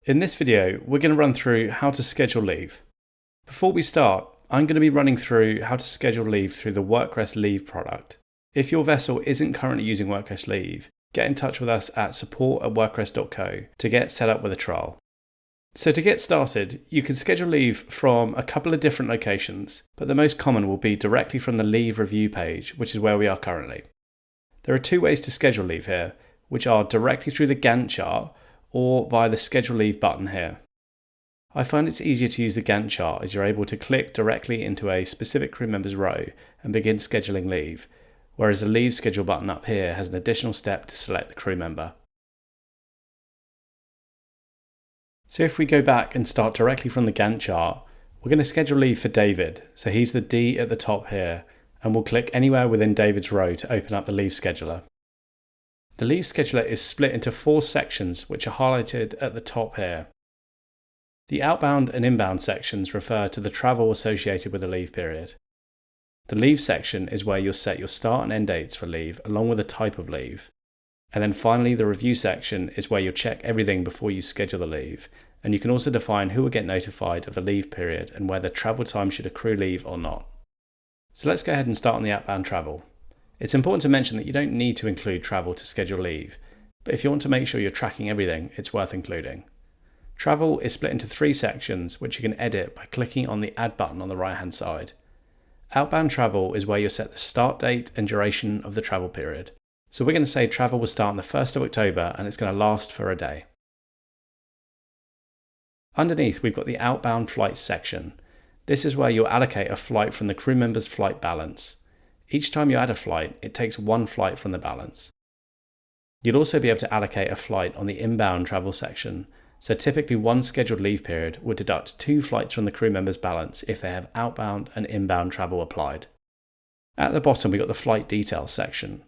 In this video, we're going to run through how to schedule leave. Before we start, I'm going to be running through how to schedule leave through the WordCrest Leave product. If your vessel isn't currently using WordCrest Leave, get in touch with us at support@wordcrest.co to get set up with a trial. So to get started, you can schedule leave from a couple of different locations, but the most common will be directly from the leave review page, which is where we are currently. There are two ways to schedule leave here, which are directly through the Gantt chart or via the schedule leave button here. I find it's easier to use the Gantt chart as you're able to click directly into a specific crew member's row and begin scheduling leave, whereas the leave schedule button up here has an additional step to select the crew member. So if we go back and start directly from the Gantt chart, we're going to schedule leave for David, so he's the D at the top here, and we'll click anywhere within David's row to open up the leave scheduler. The leave scheduler is split into 4 sections which are highlighted at the top here. The outbound and inbound sections refer to the travel associated with the leave period. The leave section is where you'll set your start and end dates for leave along with the type of leave. And then finally, the review section is where you'll check everything before you schedule the leave, and you can also define who will get notified of the leave period and whether travel time should accrue leave or not. So let's go ahead and start on the outbound travel. It's important to mention that you don't need to include travel to schedule leave, but if you want to make sure you're tracking everything, it's worth including. Travel is split into 3 sections which you can edit by clicking on the Add button on the right hand side. Outbound travel is where you'll set the start date and duration of the travel period. So we're going to say travel will start on the 1st of October and it's going to last for a day. Underneath we've got the outbound flights section. This is where you'll allocate a flight from the crew member's flight balance. Each time you add a flight, it takes 1 flight from the balance. You'll also be able to allocate a flight on the inbound travel section, so typically one scheduled leave period would deduct 2 flights from the crew member's balance if they have outbound and inbound travel applied. At the bottom we've got the flight details section.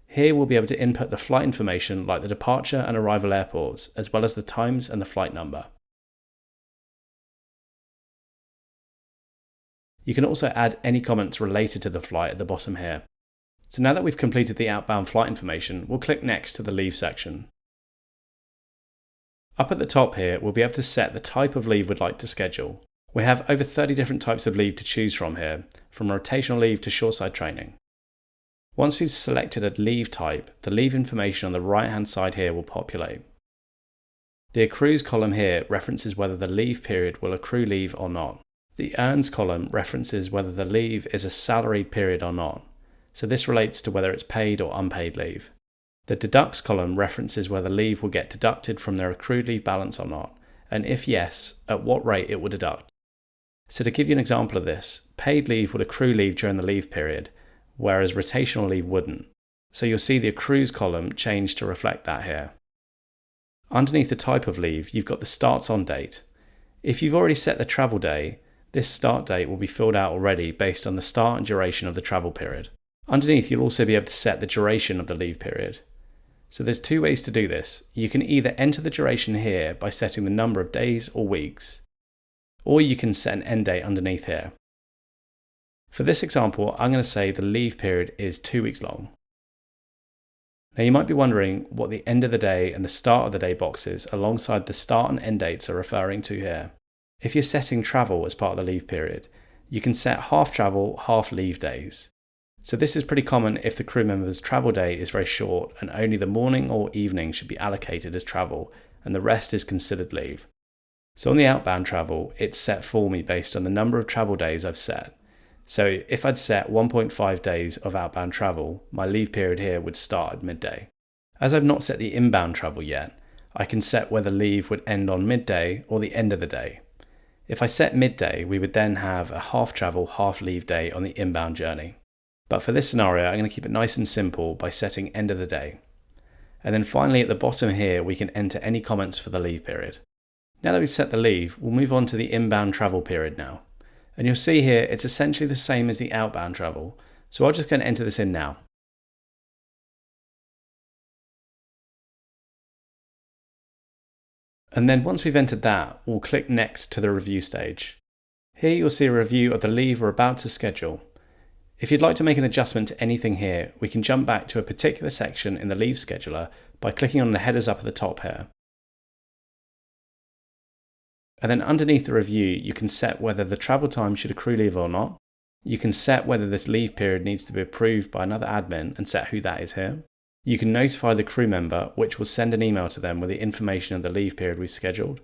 Here we'll be able to input the flight information like the departure and arrival airports, as well as the times and the flight number. You can also add any comments related to the flight at the bottom here. So now that we've completed the outbound flight information, we'll click next to the leave section. Up at the top here, we'll be able to set the type of leave we'd like to schedule. We have over 30 different types of leave to choose from here, from rotational leave to shoreside training. Once we've selected a leave type, the leave information on the right hand side here will populate. The accrues column here references whether the leave period will accrue leave or not. The earns column references whether the leave is a salaried period or not, so this relates to whether it's paid or unpaid leave. The deducts column references whether leave will get deducted from their accrued leave balance or not, and if yes, at what rate it will deduct. So to give you an example of this, paid leave would accrue leave during the leave period, whereas rotational leave wouldn't. So you'll see the accrues column change to reflect that here. Underneath the type of leave, you've got the starts on date. If you've already set the travel day, this start date will be filled out already based on the start and duration of the travel period. Underneath, you'll also be able to set the duration of the leave period. So there's 2 ways to do this. You can either enter the duration here by setting the number of days or weeks, or you can set an end date underneath here. For this example, I'm going to say the leave period is 2 weeks long. Now you might be wondering what the end of the day and the start of the day boxes alongside the start and end dates are referring to here. If you're setting travel as part of the leave period, you can set half travel, half leave days. So this is pretty common if the crew member's travel day is very short and only the morning or evening should be allocated as travel and the rest is considered leave. So on the outbound travel, it's set for me based on the number of travel days I've set. So if I'd set 1.5 days of outbound travel, my leave period here would start at midday. As I've not set the inbound travel yet, I can set whether leave would end on midday or the end of the day. If I set midday, we would then have a half travel, half leave day on the inbound journey. But for this scenario, I'm going to keep it nice and simple by setting end of the day. And then finally at the bottom here, we can enter any comments for the leave period. Now that we've set the leave, we'll move on to the inbound travel period now. And you'll see here, it's essentially the same as the outbound travel. So I'll just go and enter this in now. And then once we've entered that, we'll click next to the review stage. Here you'll see a review of the leave we're about to schedule. If you'd like to make an adjustment to anything here, we can jump back to a particular section in the leave scheduler by clicking on the headers up at the top here. And then underneath the review, you can set whether the travel time should accrue leave or not. You can set whether this leave period needs to be approved by another admin and set who that is here. You can notify the crew member, which will send an email to them with the information of the leave period we've scheduled.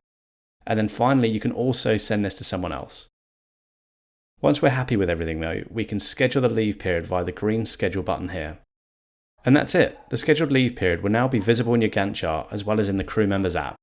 And then finally, you can also send this to someone else. Once we're happy with everything though, we can schedule the leave period via the green schedule button here. And that's it. The scheduled leave period will now be visible in your Gantt chart as well as in the crew member's app.